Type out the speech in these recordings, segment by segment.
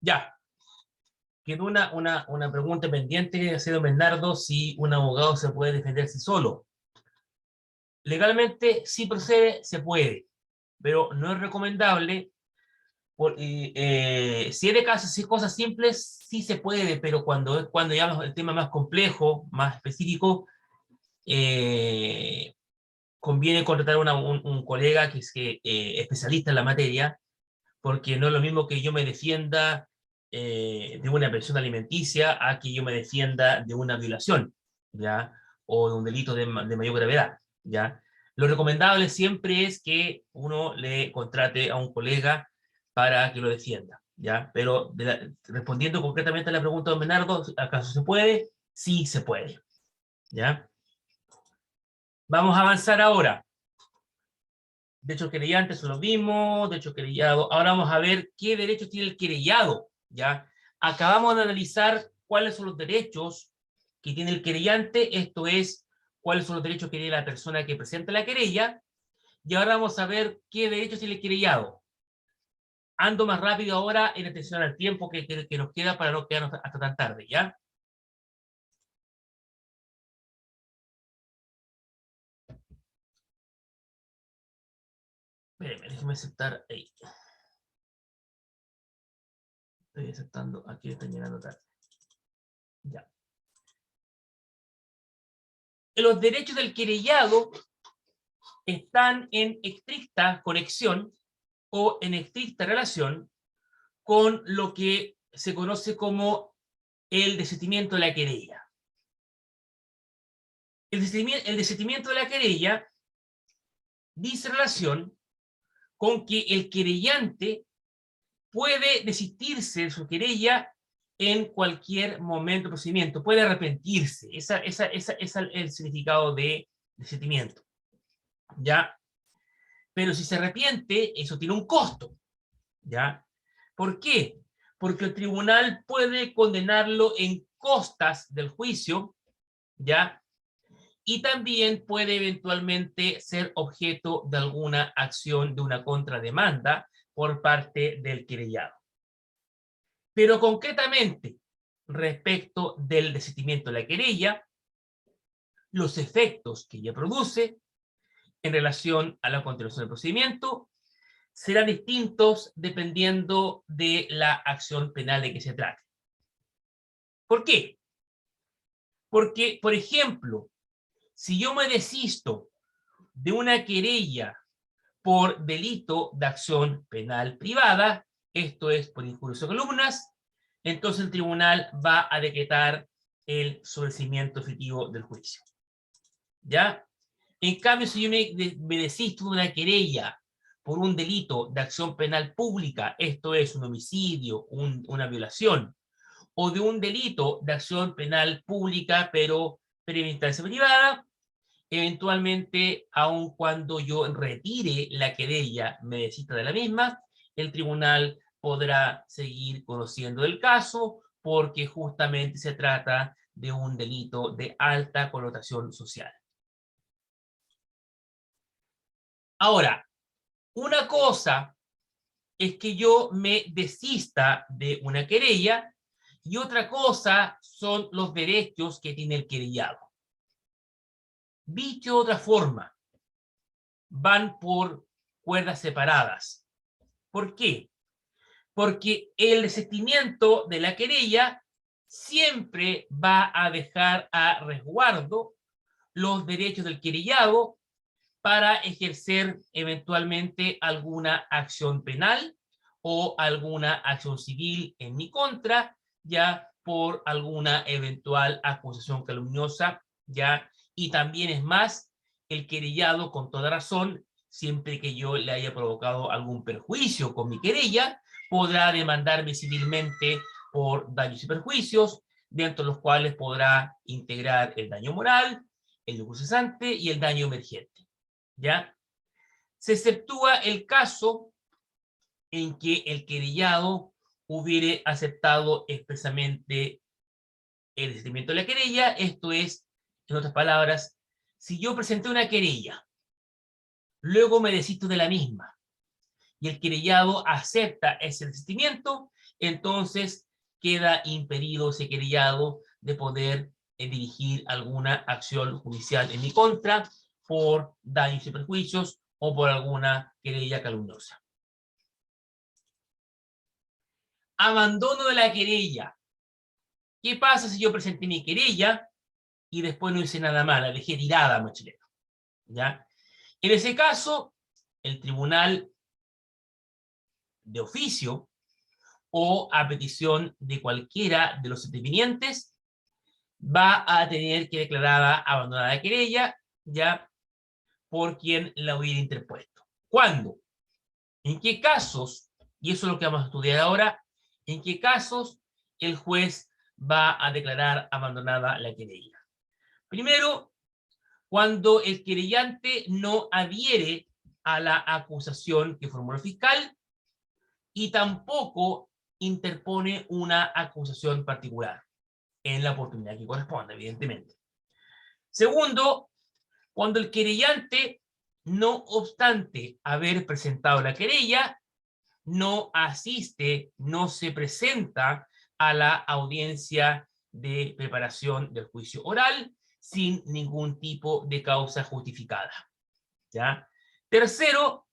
Ya, quedó una pregunta pendiente que ha sido Bernardo, si un abogado se puede defenderse solo. Legalmente, sí procede, se puede, pero no es recomendable. Si es de casos, si es cosas simples, sí se puede, pero cuando ya el tema más complejo, más específico, eh, conviene contratar un colega que es especialista en la materia, porque no es lo mismo que yo me defienda de una pensión alimenticia a que yo me defienda de una violación, ¿ya? O de un delito de mayor gravedad, ¿ya? Lo recomendable siempre es que uno le contrate a un colega para que lo defienda, ¿ya? Pero respondiendo concretamente a la pregunta de don Bernardo, ¿acaso se puede? Sí se puede, ¿ya? Vamos a avanzar ahora. De hecho, querellante, eso lo vimos, de hecho, querellado. Ahora vamos a ver qué derechos tiene el querellado, ¿ya? Acabamos de analizar cuáles son los derechos que tiene el querellante, esto es, cuáles son los derechos que tiene la persona que presenta la querella, y ahora vamos a ver qué derechos tiene el querellado. Ando más rápido ahora en atención al tiempo que nos queda para no quedarnos hasta tan tarde, ¿ya? Espérenme, déjenme aceptar ahí. Estoy aceptando, aquí están llegando tarde. Ya. Los derechos del querellado están en estricta conexión o en estricta relación con lo que se conoce como el desistimiento de la querella. El desistimiento de la querella dice relación con que el querellante puede desistirse de su querella en cualquier momento del procedimiento, puede arrepentirse. Ese es el significado de desistimiento, ¿ya? Pero si se arrepiente, eso tiene un costo, ¿ya? ¿Por qué? Porque el tribunal puede condenarlo en costas del juicio, ¿ya? Y también puede eventualmente ser objeto de alguna acción de una contrademanda por parte del querellado. Pero concretamente, respecto del desistimiento de la querella, los efectos que ella produce en relación a la continuación del procedimiento serán distintos dependiendo de la acción penal de que se trate. ¿Por qué? Porque, por ejemplo, si yo me desisto de una querella por delito de acción penal privada, esto es por injurias o calumnias, entonces el tribunal va a decretar el sobreseimiento efectivo del juicio. ¿Ya? En cambio, si yo me desisto de una querella por un delito de acción penal pública, esto es un homicidio, una violación, o de un delito de acción penal pública, pero previa instancia privada, eventualmente, aun cuando yo retire la querella, me desista de la misma, el tribunal podrá seguir conociendo el caso porque justamente se trata de un delito de alta connotación social. Ahora, una cosa es que yo me desista de una querella y otra cosa son los derechos que tiene el querellado. Dicho de otra forma, van por cuerdas separadas. ¿Por qué? Porque el desistimiento de la querella siempre va a dejar a resguardo los derechos del querellado para ejercer eventualmente alguna acción penal o alguna acción civil en mi contra, ya por alguna eventual acusación calumniosa, ya, y también es más, el querellado con toda razón, siempre que yo le haya provocado algún perjuicio con mi querella, podrá demandarme civilmente por daños y perjuicios, dentro de los cuales podrá integrar el daño moral, el lucro cesante y el daño emergente. ¿Ya? Se exceptúa el caso en que el querellado hubiere aceptado expresamente el desistimiento de la querella, esto es, en otras palabras, si yo presenté una querella, luego me desisto de la misma, y el querellado acepta ese desistimiento, entonces queda impedido ese querellado de poder dirigir alguna acción judicial en mi contra por daños y perjuicios o por alguna querella calumniosa. Abandono de la querella. ¿Qué pasa si yo presenté mi querella y después no hice nada más, la dejé tirada, mochilero? ¿Ya? En ese caso, el tribunal de oficio o a petición de cualquiera de los intervinientes va a tener que declarar abandonada la querella, ya por quien la hubiera interpuesto. ¿Cuándo? ¿En qué casos? Y eso es lo que vamos a estudiar ahora. ¿En qué casos el juez va a declarar abandonada la querella? Primero, cuando el querellante no adhiere a la acusación que formuló el fiscal y tampoco interpone una acusación particular en la oportunidad que corresponde, evidentemente. Segundo, cuando el querellante, no obstante haber presentado la querella, no asiste, no se presenta a la audiencia de preparación del juicio oral sin ningún tipo de causa justificada. ¿Ya? Tercero,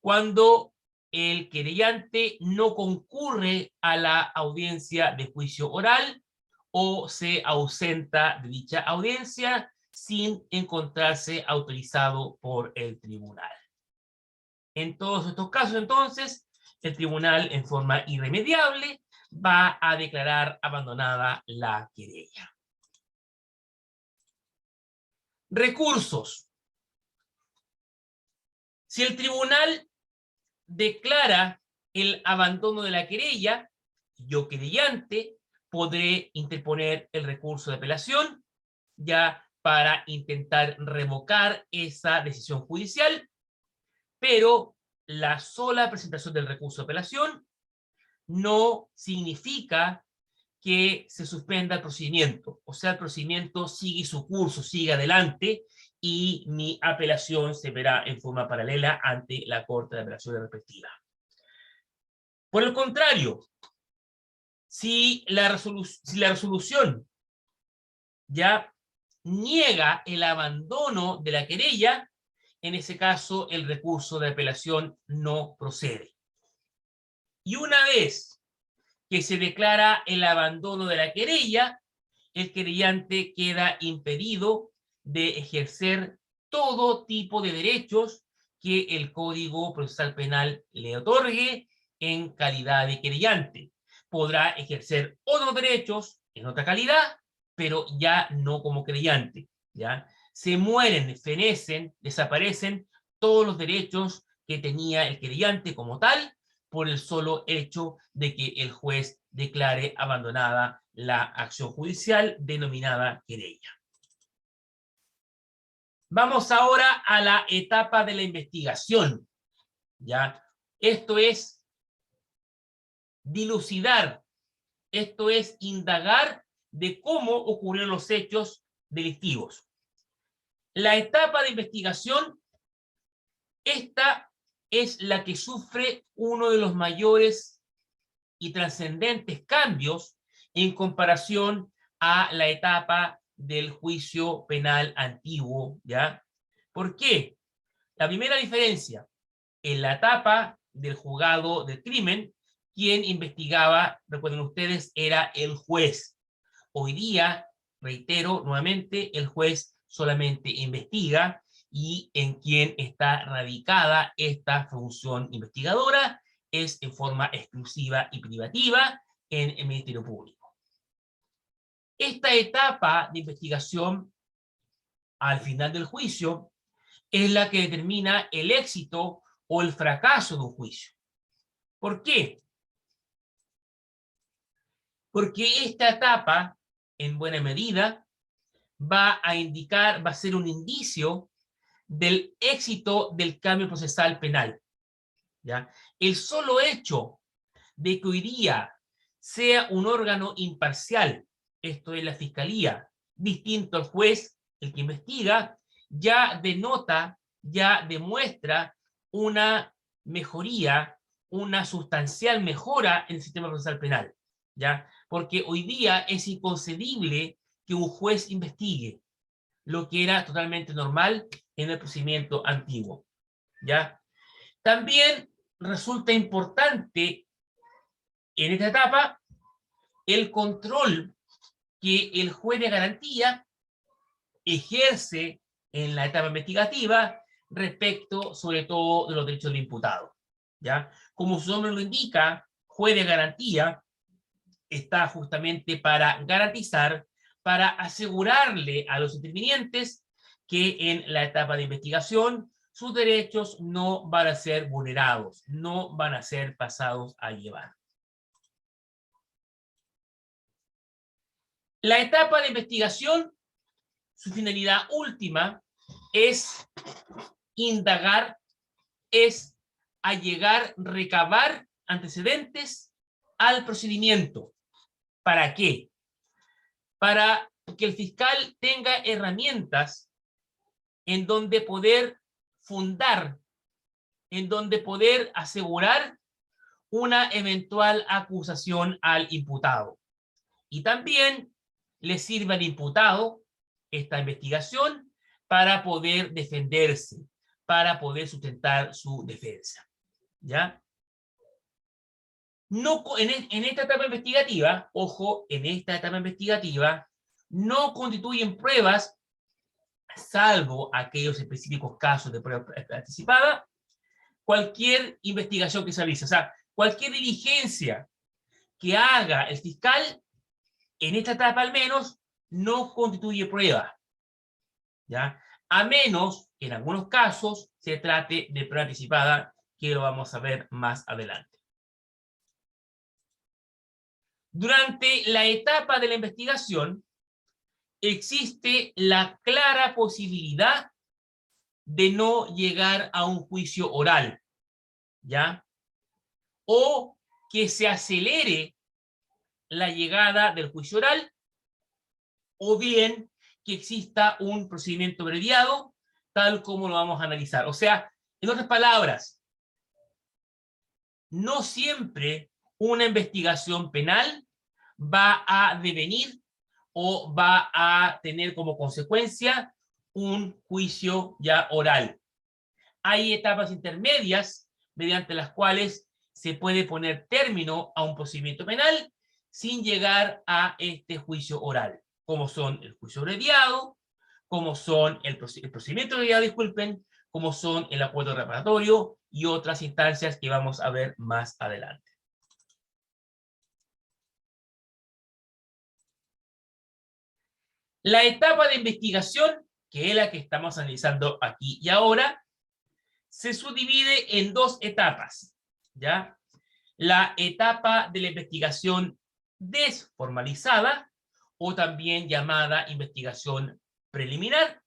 cuando el querellante no concurre a la audiencia de juicio oral o se ausenta de dicha audiencia sin encontrarse autorizado por el tribunal. En todos estos casos, entonces, el tribunal, en forma irremediable, va a declarar abandonada la querella. Recursos. Si el tribunal declara el abandono de la querella, yo querellante podré interponer el recurso de apelación ya para intentar revocar esa decisión judicial, pero la sola presentación del recurso de apelación no significa que se suspenda el procedimiento, o sea, el procedimiento sigue su curso, sigue adelante y mi apelación se verá en forma paralela ante la Corte de Apelaciones respectiva. Por el contrario, si la resolución ya niega el abandono de la querella, en ese caso el recurso de apelación no procede. Y una vez que se declara el abandono de la querella, el querellante queda impedido de ejercer todo tipo de derechos que el Código Procesal Penal le otorgue en calidad de querellante. Podrá ejercer otros derechos en otra calidad, pero ya no como querellante, ¿ya? Se mueren, fenecen, desaparecen todos los derechos que tenía el querellante como tal por el solo hecho de que el juez declare abandonada la acción judicial denominada querella. Vamos ahora a la etapa de la investigación, ¿ya? Esto es dilucidar, esto es indagar de cómo ocurrieron los hechos delictivos. La etapa de investigación, esta es la que sufre uno de los mayores y trascendentes cambios en comparación a la etapa del juicio penal antiguo, ¿ya? ¿Por qué? La primera diferencia, en la etapa del juzgado del crimen, quien investigaba, recuerden ustedes, era el juez. Hoy día, reitero nuevamente, el juez solamente investiga y en quien está radicada esta función investigadora es en forma exclusiva y privativa en el Ministerio Público. Esta etapa de investigación al final del juicio es la que determina el éxito o el fracaso de un juicio. ¿Por qué? Porque esta etapa, en buena medida, va a indicar, va a ser un indicio del éxito del cambio procesal penal, ¿ya? El solo hecho de que hoy día sea un órgano imparcial, esto es la fiscalía, distinto al juez, el que investiga, ya denota, ya demuestra una mejoría, una sustancial mejora en el sistema procesal penal, ¿ya? Porque hoy día es inconcebible que un juez investigue, lo que era totalmente normal en el procedimiento antiguo, ¿ya? También resulta importante en esta etapa el control que el juez de garantía ejerce en la etapa investigativa respecto, sobre todo, de los derechos del imputado, ¿ya? Como su nombre lo indica, juez de garantía está justamente para garantizar, para asegurarle a los intervinientes que en la etapa de investigación sus derechos no van a ser vulnerados, no van a ser pasados a llevar. La etapa de investigación, su finalidad última es indagar, es allegar, recabar antecedentes al procedimiento. ¿Para qué? Para que el fiscal tenga herramientas en donde poder fundar, en donde poder asegurar una eventual acusación al imputado. Y también le sirve al imputado esta investigación para poder defenderse, para poder sustentar su defensa, ¿ya? No, en esta etapa investigativa, ojo, en esta etapa investigativa, no constituyen pruebas, salvo aquellos específicos casos de prueba anticipada, cualquier investigación que se realice. O sea, cualquier diligencia que haga el fiscal, en esta etapa al menos, no constituye prueba, ¿ya? A menos que en algunos casos se trate de prueba anticipada, que lo vamos a ver más adelante. Durante la etapa de la investigación, existe la clara posibilidad de no llegar a un juicio oral, ¿ya? O que se acelere la llegada del juicio oral, o bien que exista un procedimiento abreviado, tal como lo vamos a analizar. O sea, en otras palabras, no siempre una investigación penal va a devenir o va a tener como consecuencia un juicio ya oral. Hay etapas intermedias mediante las cuales se puede poner término a un procedimiento penal sin llegar a este juicio oral, como son el juicio abreviado, como son el procedimiento abreviado, disculpen, como son el acuerdo reparatorio y otras instancias que vamos a ver más adelante. La etapa de investigación, que es la que estamos analizando aquí y ahora, se subdivide en dos etapas, ¿ya? La etapa de la investigación desformalizada, o también llamada investigación preliminar,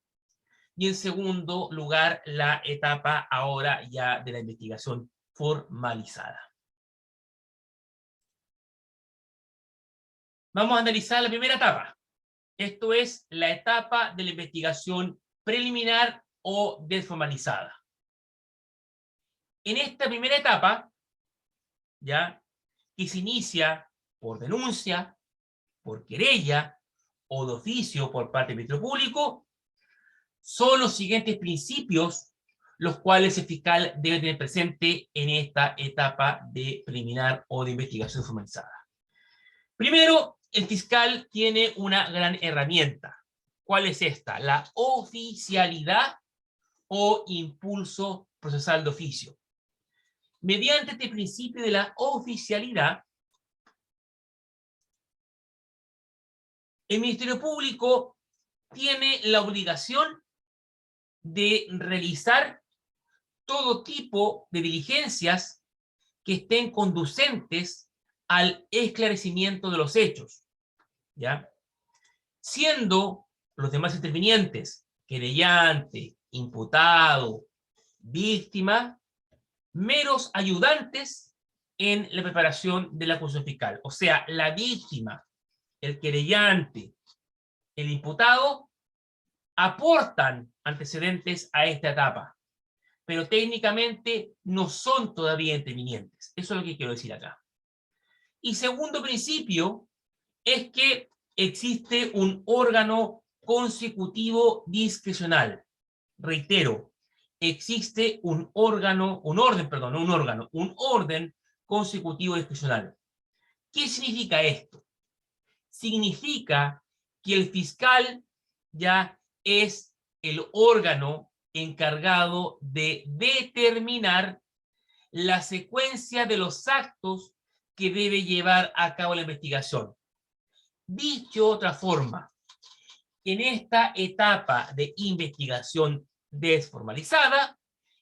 y en segundo lugar, la etapa ahora ya de la investigación formalizada. Vamos a analizar la primera etapa. Esto es la etapa de la investigación preliminar o desformalizada. En esta primera etapa, ¿ya?, que se inicia por denuncia, por querella o de oficio por parte del Ministerio Público, son los siguientes principios los cuales el fiscal debe tener presente en esta etapa de preliminar o de investigación formalizada. Primero, el fiscal tiene una gran herramienta. ¿Cuál es esta? La oficialidad o impulso procesal de oficio. Mediante este principio de la oficialidad, el Ministerio Público tiene la obligación de realizar todo tipo de diligencias que estén conducentes al esclarecimiento de los hechos, ¿ya? Siendo los demás intervinientes, querellante, imputado, víctima, meros ayudantes en la preparación de la acusación fiscal. O sea, la víctima, el querellante, el imputado, aportan antecedentes a esta etapa pero técnicamente no son todavía intervinientes. Eso es lo que quiero decir acá. Y segundo principio es que existe un órgano consecutivo discrecional. Reitero, existe un orden consecutivo discrecional. ¿Qué significa esto? Significa que el fiscal ya es el órgano encargado de determinar la secuencia de los actos que debe llevar a cabo la investigación. Dicho de otra forma, en esta etapa de investigación desformalizada,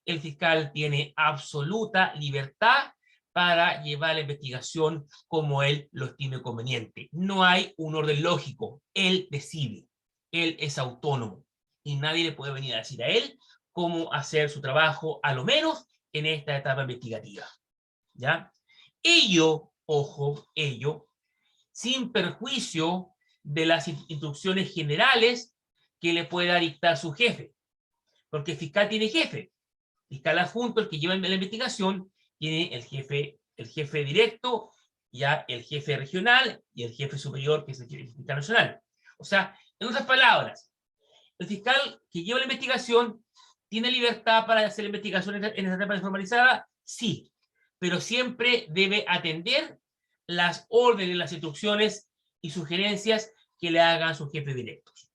el fiscal tiene absoluta libertad para llevar la investigación como él lo estime conveniente. No hay un orden lógico, él decide, él es autónomo y nadie le puede venir a decir a él cómo hacer su trabajo, a lo menos en esta etapa investigativa. ¿Ya? Ello, ojo, ello, sin perjuicio de las instrucciones generales que le pueda dictar su jefe, porque el fiscal tiene jefe. El fiscal adjunto, el que lleva la investigación, tiene el jefe directo, ya el jefe regional y el jefe superior, que es el fiscal nacional. O sea, en otras palabras, el fiscal que lleva la investigación tiene libertad para hacer la investigación en esta etapa desformalizada, sí, pero siempre debe atender las órdenes, las instrucciones y sugerencias que le hagan sus jefes directos.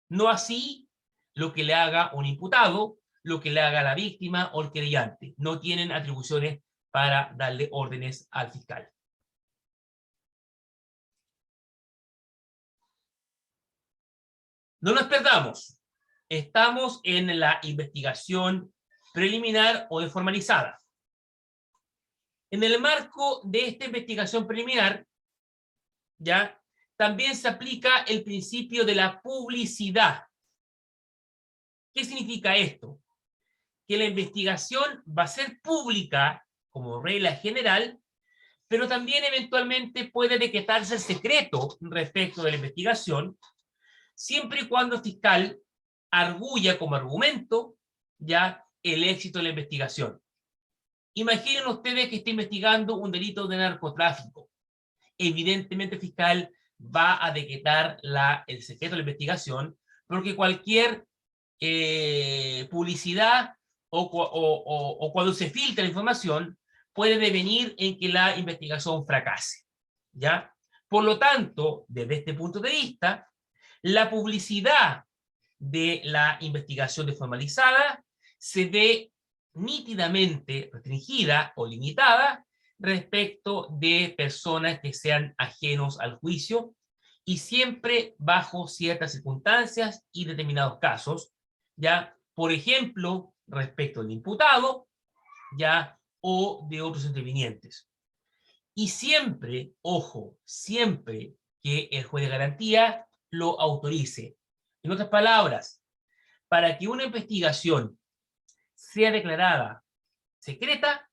No así lo que le haga un imputado, lo que le haga la víctima o el querellante. No tienen atribuciones para darle órdenes al fiscal. No nos perdamos. Estamos en la investigación preliminar o desformalizada. En el marco de esta investigación preliminar, ya, también se aplica el principio de la publicidad. ¿Qué significa esto? Que la investigación va a ser pública como regla general, pero también eventualmente puede decretarse el secreto respecto de la investigación, siempre y cuando el fiscal arguya como argumento ya el éxito de la investigación. Imaginen ustedes que está investigando un delito de narcotráfico. Evidentemente el fiscal va a decretar el secreto de la investigación, porque cualquier publicidad o cuando se filtra la información puede devenir en que la investigación fracase, ¿ya? Por lo tanto, desde este punto de vista, la publicidad de la investigación desformalizada se ve nítidamente restringida o limitada respecto de personas que sean ajenos al juicio y siempre bajo ciertas circunstancias y determinados casos, ya, por ejemplo, respecto del imputado, ya, o de otros intervinientes. Y siempre, ojo, siempre que el juez de garantía lo autorice. En otras palabras, para que una investigación sea declarada secreta,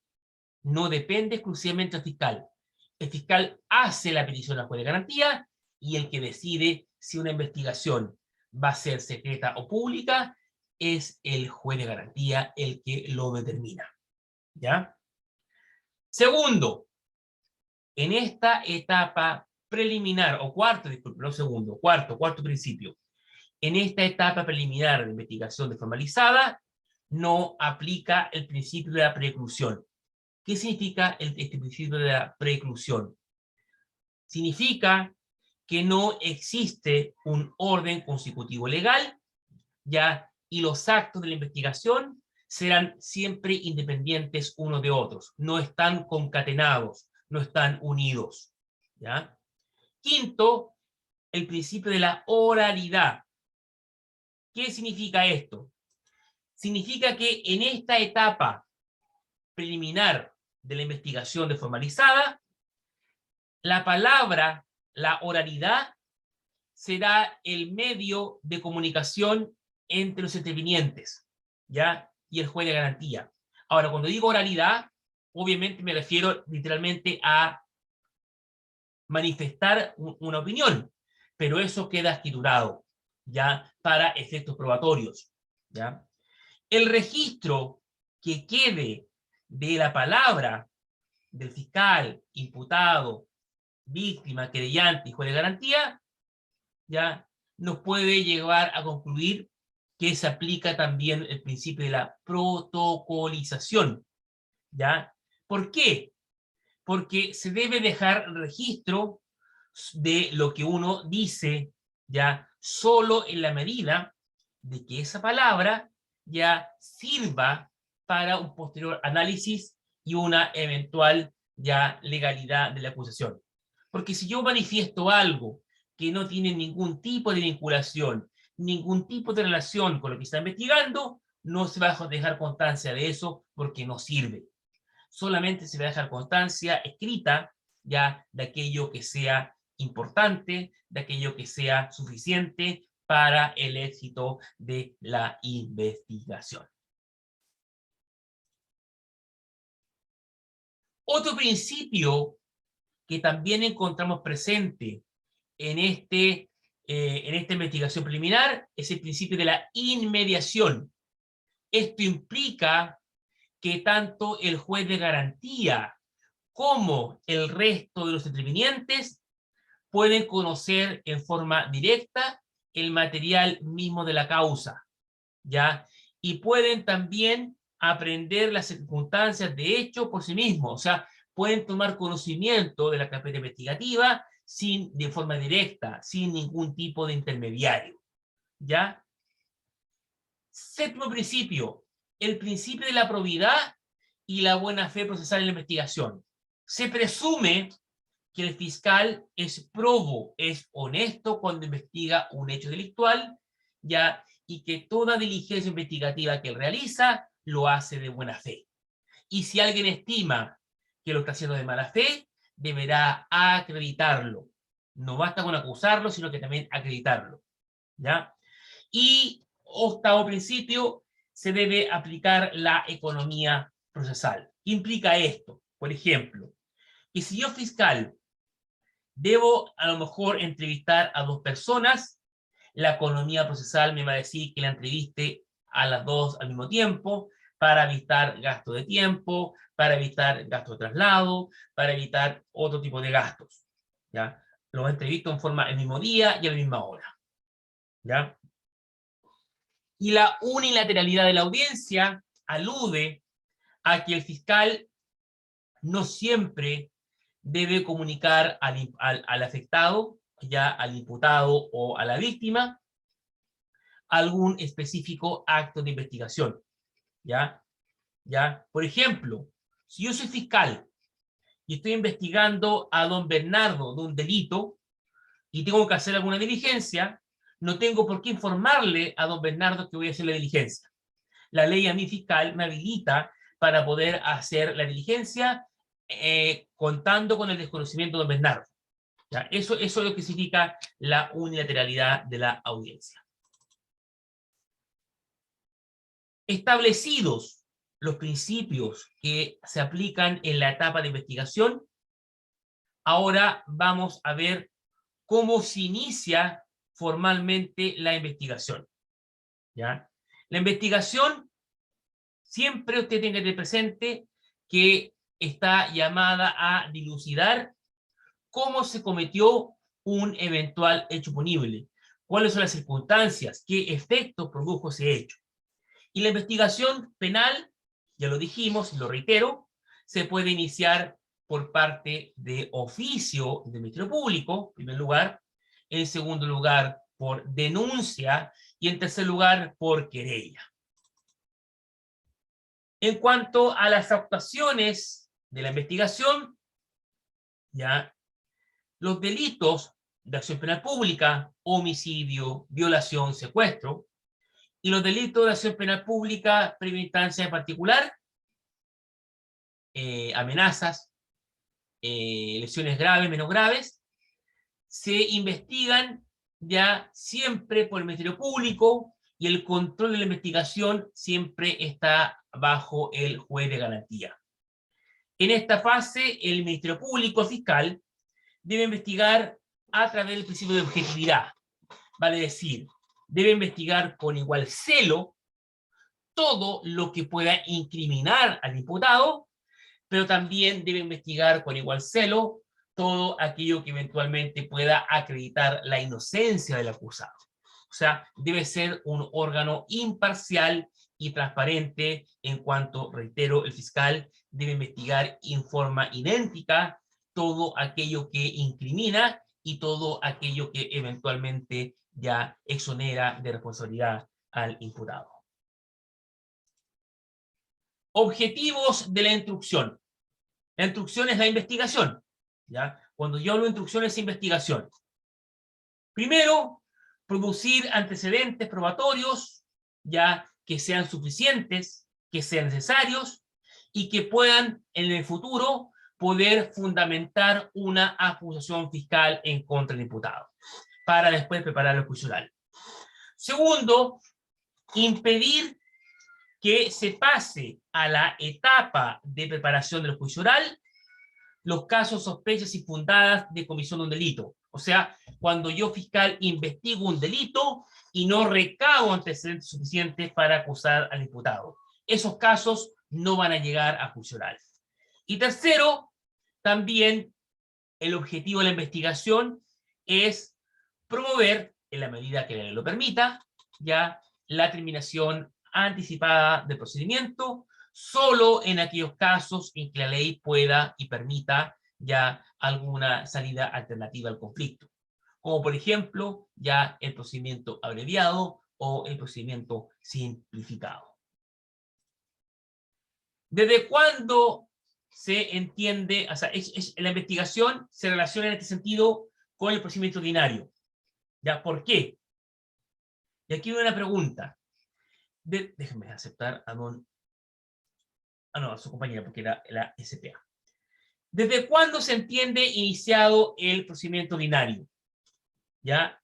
no depende exclusivamente del fiscal. El fiscal hace la petición al juez de garantía y el que decide si una investigación va a ser secreta o pública es el juez de garantía el que lo determina. ¿Ya? Segundo, en esta etapa preliminar, o cuarto, disculpe, no segundo, cuarto principio. En esta etapa preliminar de investigación desformalizada, no aplica el principio de la preclusión. ¿Qué significa este principio de la preclusión? Significa que no existe un orden consecutivo legal, ya, y los actos de la investigación serán siempre independientes unos de otros, no están concatenados, no están unidos, ¿ya? Quinto, el principio de la oralidad. ¿Qué significa esto? Significa que en esta etapa preliminar de la investigación desformalizada, la palabra, la oralidad, será el medio de comunicación entre los intervinientes, ¿ya? Y el juez de garantía. Ahora, cuando digo oralidad, obviamente me refiero literalmente a manifestar una opinión, pero eso queda escriturado, ¿ya? Para efectos probatorios, ¿ya? El registro que quede de la palabra del fiscal, imputado, víctima, querellante y juez de garantía, ya nos puede llevar a concluir que se aplica también el principio de la protocolización, ¿ya? ¿Por qué? Porque se debe dejar registro de lo que uno dice, ya solo en la medida de que esa palabra ya sirva para un posterior análisis y una eventual ya legalidad de la acusación. Porque si yo manifiesto algo que no tiene ningún tipo de vinculación, ningún tipo de relación con lo que está investigando, no se va a dejar constancia de eso porque no sirve. Solamente se va a dejar constancia escrita ya de aquello que sea importante, de aquello que sea suficiente para el éxito de la investigación. Otro principio que también encontramos presente en esta investigación preliminar es el principio de la inmediación. Esto implica que tanto el juez de garantía como el resto de los intervinientes pueden conocer en forma directa el material mismo de la causa, ¿ya? Y pueden también aprender las circunstancias de hecho por sí mismos, o sea, pueden tomar conocimiento de la carpeta investigativa de forma directa, sin ningún tipo de intermediario, ¿ya? Séptimo principio, el principio de la probidad y la buena fe procesal en la investigación. Se presume que el fiscal es probo, es honesto cuando investiga un hecho delictual, ya, y que toda diligencia investigativa que él realiza lo hace de buena fe. Y si alguien estima que lo está haciendo de mala fe, deberá acreditarlo. No basta con acusarlo, sino que también acreditarlo, ¿ya? Y octavo principio, se debe aplicar la economía procesal. ¿Qué implica esto? Por ejemplo, que si yo fiscal debo a lo mejor entrevistar a dos personas, la economía procesal me va a decir que la entreviste a las dos al mismo tiempo para evitar gasto de tiempo, para evitar gasto de traslado, para evitar otro tipo de gastos, ¿ya? Los entrevisto en forma el mismo día y a la misma hora, ¿ya? Y la unilateralidad de la audiencia alude a que el fiscal no siempre debe comunicar al afectado, ya al imputado o a la víctima, algún específico acto de investigación, ¿ya? ¿Ya? Por ejemplo, si yo soy fiscal y estoy investigando a don Bernardo de un delito y tengo que hacer alguna diligencia, no tengo por qué informarle a don Bernardo que voy a hacer la diligencia. La ley a mi fiscal me habilita para poder hacer la diligencia contando con el desconocimiento de don Bernardo. ¿Ya? Eso es lo que significa la unilateralidad de la audiencia. Establecidos los principios que se aplican en la etapa de investigación, ahora vamos a ver cómo se inicia formalmente la investigación, ¿ya? La investigación, siempre usted tiene que tener presente que está llamada a dilucidar cómo se cometió un eventual hecho punible, cuáles son las circunstancias, qué efecto produjo ese hecho. Y la investigación penal, ya lo dijimos, lo reitero, se puede iniciar por parte de oficio del Ministerio Público, en primer lugar, en segundo lugar, por denuncia, y en tercer lugar, por querella. En cuanto a las actuaciones de la investigación, ya, los delitos de acción penal pública, homicidio, violación, secuestro, y los delitos de acción penal pública, primera instancia en particular, amenazas, lesiones graves, menos graves, se investigan ya siempre por el Ministerio Público y el control de la investigación siempre está bajo el juez de garantía. En esta fase, el Ministerio Público fiscal debe investigar a través del principio de objetividad. Vale decir, debe investigar con igual celo todo lo que pueda incriminar al imputado, pero también debe investigar con igual celo todo aquello que eventualmente pueda acreditar la inocencia del acusado. O sea, debe ser un órgano imparcial y transparente en cuanto, reitero, el fiscal debe investigar en forma idéntica todo aquello que incrimina y todo aquello que eventualmente ya exonera de responsabilidad al imputado. Objetivos de la instrucción. La instrucción es la investigación, ¿ya? Cuando yo hablo de instrucción es investigación. Primero, producir antecedentes probatorios, ya que sean suficientes, que sean necesarios y que puedan en el futuro poder fundamentar una acusación fiscal en contra del imputado, para después preparar el juicio oral. Segundo, impedir que se pase a la etapa de preparación del juicio oral los casos, sospechas infundadas de comisión de un delito. O sea, cuando yo, fiscal, investigo un delito y no recabo antecedentes suficientes para acusar al imputado. Esos casos no van a llegar a juicio oral. Y tercero, también el objetivo de la investigación es promover, en la medida que la ley lo permita, ya la terminación anticipada del procedimiento, solo en aquellos casos en que la ley pueda y permita ya alguna salida alternativa al conflicto, como por ejemplo ya el procedimiento abreviado o el procedimiento simplificado. ¿Desde cuándo se entiende, o sea, la investigación se relaciona en este sentido con el procedimiento ordinario? ¿Ya? ¿Por qué? Y aquí viene una pregunta. Déjenme aceptar a don... Ah, no, a su compañera, porque era la SPA. ¿Desde cuándo se entiende iniciado el procedimiento ordinario? ¿Ya?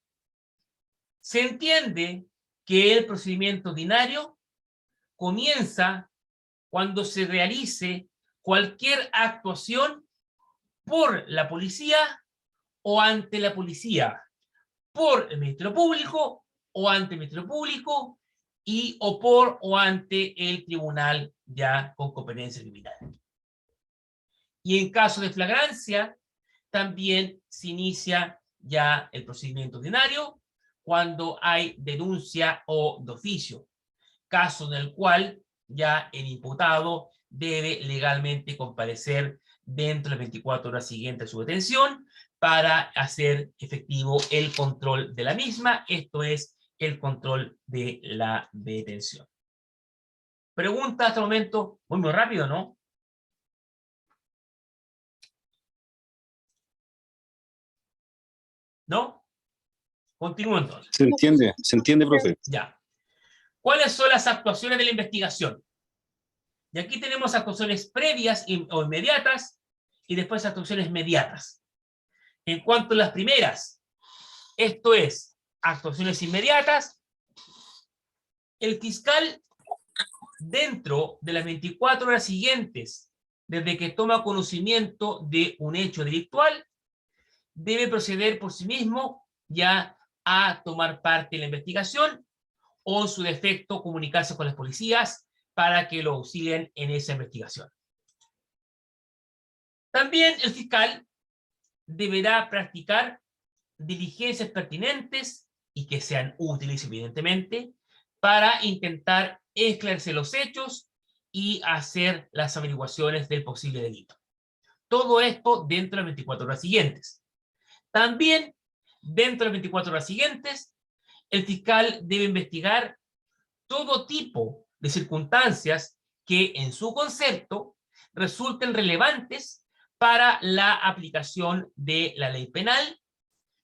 Se entiende que el procedimiento ordinario comienza cuando se realice cualquier actuación por la policía o ante la policía, por el Ministerio Público o ante el Ministerio Público y o por o ante el tribunal ya con competencia criminal. Y en caso de flagrancia, también se inicia ya el procedimiento ordinario cuando hay denuncia o de oficio, caso en el cual ya el imputado debe legalmente comparecer dentro de las 24 horas siguientes a su detención para hacer efectivo el control de la misma, esto es, el control de la detención. Pregunta hasta el momento, muy rápido, ¿no? ¿No? Continúo entonces. Se entiende, profe. Ya. ¿Cuáles son las actuaciones de la investigación? Y aquí tenemos actuaciones previas o inmediatas y después actuaciones mediatas. En cuanto a las primeras, esto es, actuaciones inmediatas, el fiscal, dentro de las 24 horas siguientes, desde que toma conocimiento de un hecho delictual, debe proceder por sí mismo ya a tomar parte en la investigación o, en su defecto, comunicarse con las policías para que lo auxilien en esa investigación. También el fiscal deberá practicar diligencias pertinentes y que sean útiles, evidentemente, para intentar esclarecer los hechos y hacer las averiguaciones del posible delito. Todo esto dentro de las 24 horas siguientes. También, dentro de las 24 horas siguientes, el fiscal debe investigar todo tipo de circunstancias que, en su concepto, resulten relevantes para la aplicación de la ley penal,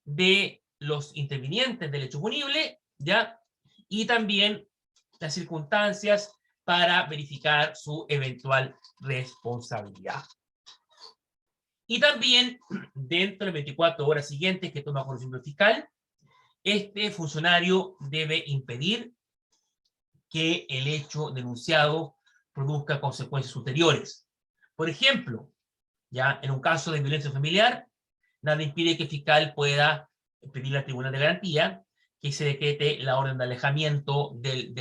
de los intervinientes del hecho punible, ¿ya? Y también las circunstancias para verificar su eventual responsabilidad. Y también, dentro de las 24 horas siguientes que toma conocimiento el fiscal, este funcionario debe impedir que el hecho denunciado produzca consecuencias ulteriores. Por ejemplo, ya en un caso de violencia familiar, nada impide que el fiscal pueda pedirle al Tribunal de Garantía que se decrete la orden de alejamiento del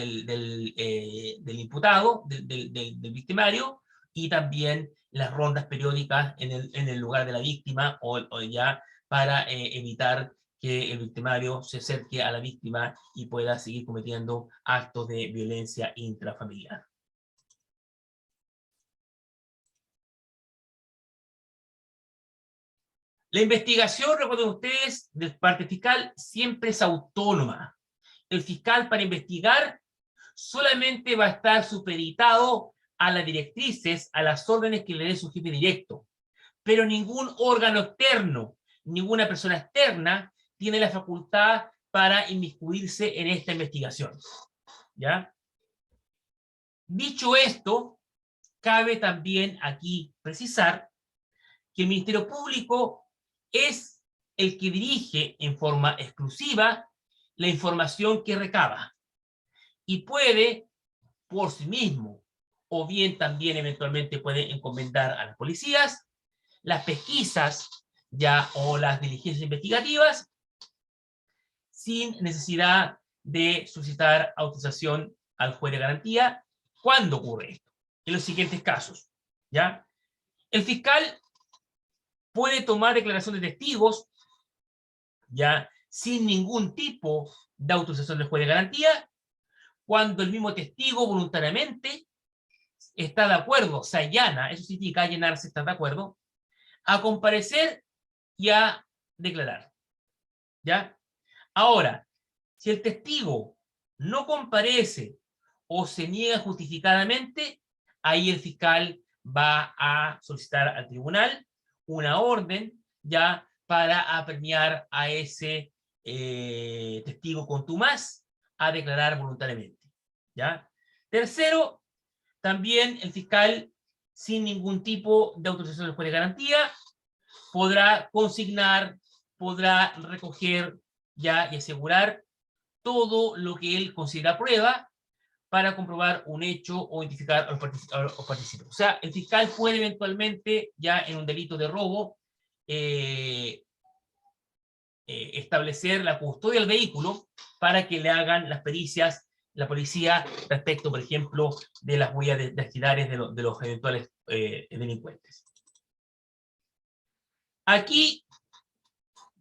imputado, del victimario, y también las rondas periódicas en el lugar de la víctima o ya para evitar que el victimario se acerque a la víctima y pueda seguir cometiendo actos de violencia intrafamiliar. La investigación, recuerden ustedes, de parte fiscal siempre es autónoma. El fiscal para investigar solamente va a estar supeditado a las directrices, a las órdenes que le dé su jefe directo. Pero ningún órgano externo, ninguna persona externa tiene la facultad para inmiscuirse en esta investigación. ¿Ya? Dicho esto, cabe también aquí precisar que el Ministerio Público es el que dirige en forma exclusiva la información que recaba y puede por sí mismo o bien también eventualmente puede encomendar a las policías las pesquisas ya o las diligencias investigativas sin necesidad de solicitar autorización al juez de garantía. ¿Cuándo ocurre esto? En los siguientes casos, ¿ya? El fiscal puede tomar declaración de testigos, ya, sin ningún tipo de autorización del juez de garantía, cuando el mismo testigo voluntariamente está de acuerdo, se allana, eso significa allanarse, está de acuerdo, a comparecer y a declarar, ¿ya? Ahora, si el testigo no comparece o se niega justificadamente, ahí el fiscal va a solicitar al tribunal una orden ya para apremiar a ese testigo contumaz a declarar voluntariamente, ¿ya? Tercero, también el fiscal, sin ningún tipo de autorización del juez de garantía, podrá consignar, podrá recoger ya y asegurar todo lo que él considera prueba para comprobar un hecho o identificar a los participantes. O sea, el fiscal puede eventualmente, ya en un delito de robo, establecer la custodia del vehículo para que le hagan las pericias la policía respecto, por ejemplo, de las huellas dactilares de los eventuales delincuentes. Aquí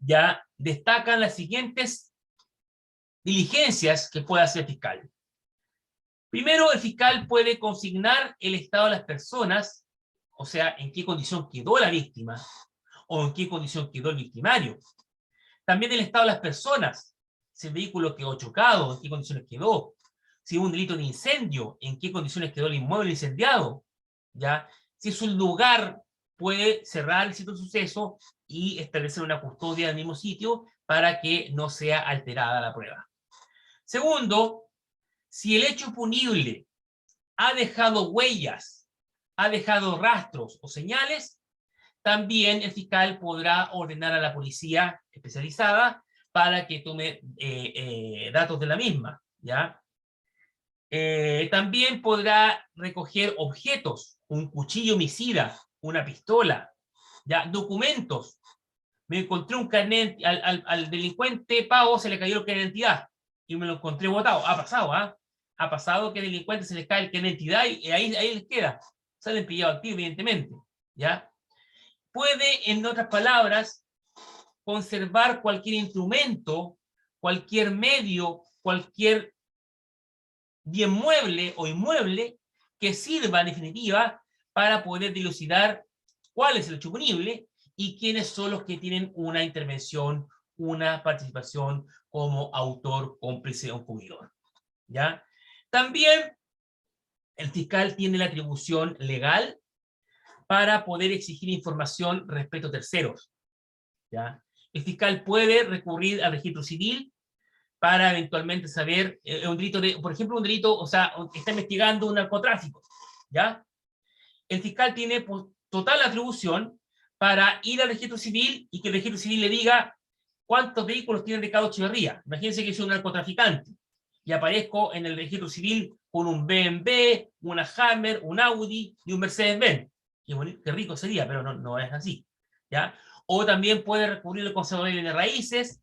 ya destacan las siguientes diligencias que puede hacer el fiscal. Primero, el fiscal puede consignar el estado de las personas, o sea, en qué condición quedó la víctima o en qué condición quedó el victimario. También el estado de las personas, si el vehículo quedó chocado, en qué condiciones quedó. Si hubo un delito de incendio, en qué condiciones quedó el inmueble incendiado. ¿Ya? Si es un lugar, puede cerrar el sitio de suceso y establecer una custodia del mismo sitio para que no sea alterada la prueba. Segundo, si el hecho punible ha dejado huellas, ha dejado rastros o señales, también el fiscal podrá ordenar a la policía especializada para que tome datos de la misma, ¿ya? También podrá recoger objetos, un cuchillo homicida, una pistola, ¿ya? Documentos. Me encontré un carnet, al delincuente Pavo se le cayó el carnet de identidad y me lo encontré botado. Ha pasado, ¿ah? Ha pasado que al delincuente se le cae el carnet de identidad y ahí les queda. Salen pillados al tiro, evidentemente, ¿ya? Puede, en otras palabras, conservar cualquier instrumento, cualquier medio, cualquier bien mueble o inmueble que sirva en definitiva para poder dilucidar cuál es el hecho punible y quiénes son los que tienen una intervención, una participación como autor, cómplice o encubridor. ¿Ya? También el fiscal tiene la atribución legal para poder exigir información respecto a terceros. ¿Ya? El fiscal puede recurrir al registro civil para eventualmente saber un delito de, por ejemplo, un delito, o sea, está investigando un narcotráfico, ¿ya? El fiscal tiene pues, total atribución para ir al registro civil y que el registro civil le diga cuántos vehículos tiene Ricardo Echeverría. Imagínense que soy un narcotraficante y aparezco en el registro civil con un BMW, una Hammer, un Audi y un Mercedes-Benz. Qué rico sería, pero no es así, ¿ya? O también puede recurrir al conservador de bienes raíces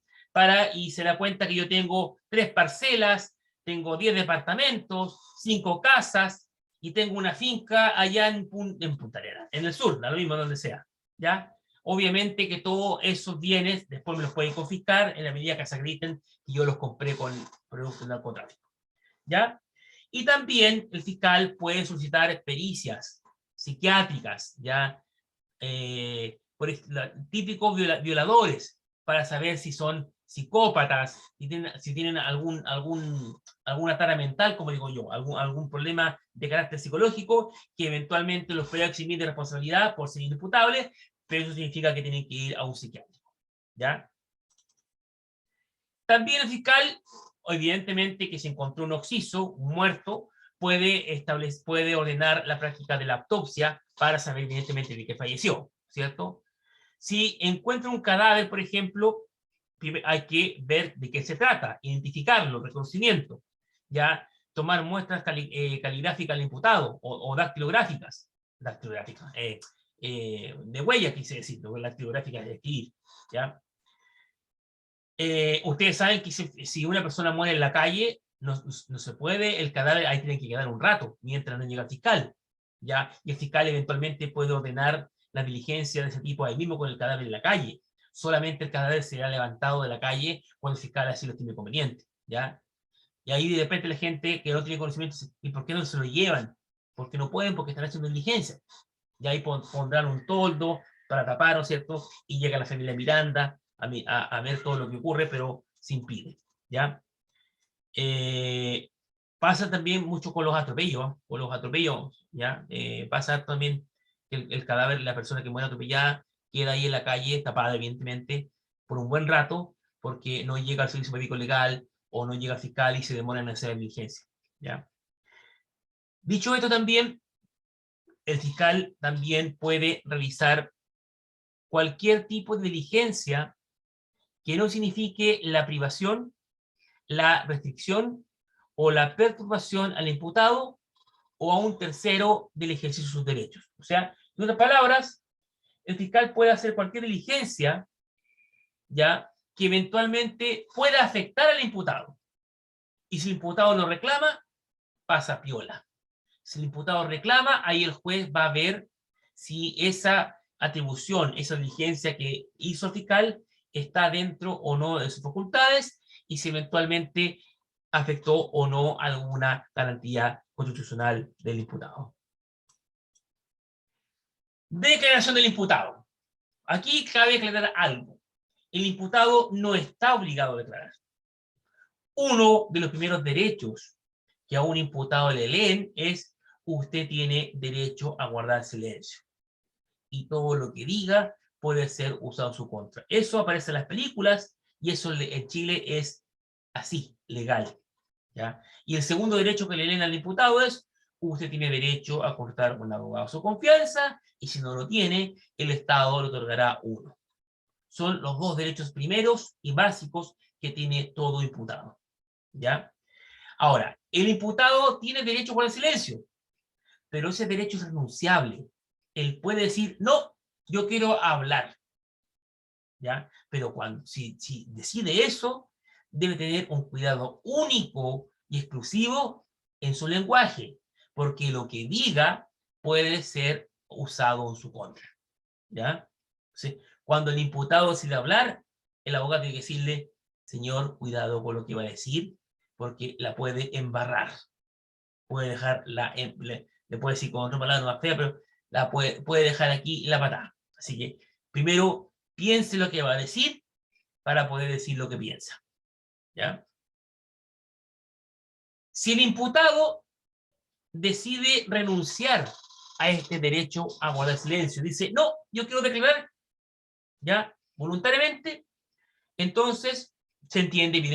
y se da cuenta que yo tengo 3 parcelas, tengo 10 departamentos, 5 casas, y tengo una finca allá en Punta Arenas, en el sur, da lo mismo donde sea, ¿ya? Obviamente que todos esos bienes después me los pueden confiscar en la medida que se acrediten que yo los compré con productos de narcotráfico, ¿ya? Y también el fiscal puede solicitar pericias psiquiátricas, ¿ya? Típicos violadores, para saber si son psicópatas, si tienen alguna tara mental, como digo yo, algún problema de carácter psicológico que eventualmente los pueda eximir de responsabilidad por ser inimputables, pero eso significa que tienen que ir a un psiquiátrico, ¿ya? También el fiscal, evidentemente, que se encontró un occiso, un muerto, puede ordenar la práctica de la autopsia para saber evidentemente de qué falleció, ¿cierto? Si encuentra un cadáver, por ejemplo, hay que ver de qué se trata, identificarlo, reconocimiento, ya tomar muestras caligráficas al imputado o dactilográficas, de huella, quise decir, no dactilográficas de escribir, ¿ya? Ustedes saben que si una persona muere en la calle, no se puede, el cadáver ahí tiene que quedar un rato, mientras no llega el fiscal, ¿ya? Y el fiscal eventualmente puede ordenar la diligencia de ese tipo ahí mismo con el cadáver en la calle. Solamente el cadáver será levantado de la calle cuando el fiscal así lo estime conveniente, ¿ya? Y ahí de repente la gente que no tiene conocimiento, ¿y por qué no se lo llevan? Porque no pueden, porque están haciendo diligencia. Y ahí pondrán un toldo para tapar, ¿no es cierto? Y llega la familia Miranda a ver todo lo que ocurre, pero se impide, ¿ya? Pasa también mucho con los atropellos, ¿ya? Pasa también que el cadáver, la persona que muere atropellada, queda ahí en la calle, tapada evidentemente, por un buen rato, porque no llega al servicio médico legal, o no llega al fiscal y se demora en hacer la diligencia, ¿ya? Dicho esto también, el fiscal también puede realizar cualquier tipo de diligencia que no signifique la privación, la restricción o la perturbación al imputado o a un tercero del ejercicio de sus derechos. O sea, en otras palabras, el fiscal puede hacer cualquier diligencia, ya, que eventualmente pueda afectar al imputado. Y si el imputado lo reclama, pasa piola. Si el imputado reclama, ahí el juez va a ver si esa atribución, esa diligencia que hizo el fiscal está dentro o no de sus facultades y si eventualmente afectó o no alguna garantía constitucional del imputado. Declaración del imputado. Aquí cabe aclarar algo. El imputado no está obligado a declarar. Uno de los primeros derechos que a un imputado le leen es: usted tiene derecho a guardar silencio. Y todo lo que diga puede ser usado en su contra. Eso aparece en las películas y eso en Chile es así, legal, ¿ya? Y el segundo derecho que le leen al diputado es: usted tiene derecho a cortar un abogado a su confianza y si no lo tiene, el Estado le otorgará uno. Son los dos derechos primeros y básicos que tiene todo imputado, ¿ya? Ahora, el imputado tiene derecho a guardar silencio, pero ese derecho es renunciable. Él puede decir: no, yo quiero hablar, ¿ya? Pero si decide eso, debe tener un cuidado único y exclusivo en su lenguaje, porque lo que diga puede ser usado en su contra, ¿ya? ¿Sí? Cuando el imputado decide hablar, el abogado tiene que decirle: señor, cuidado con lo que va a decir, porque la puede embarrar. Puede dejarla, le puede decir con otra palabra más fea, pero la puede dejar aquí la patada. Así que primero piense lo que va a decir para poder decir lo que piensa, ¿ya? Si el imputado decide renunciar a este derecho a guardar silencio, dice: no, yo quiero declarar, ¿ya? Voluntariamente, entonces se entiende evidentemente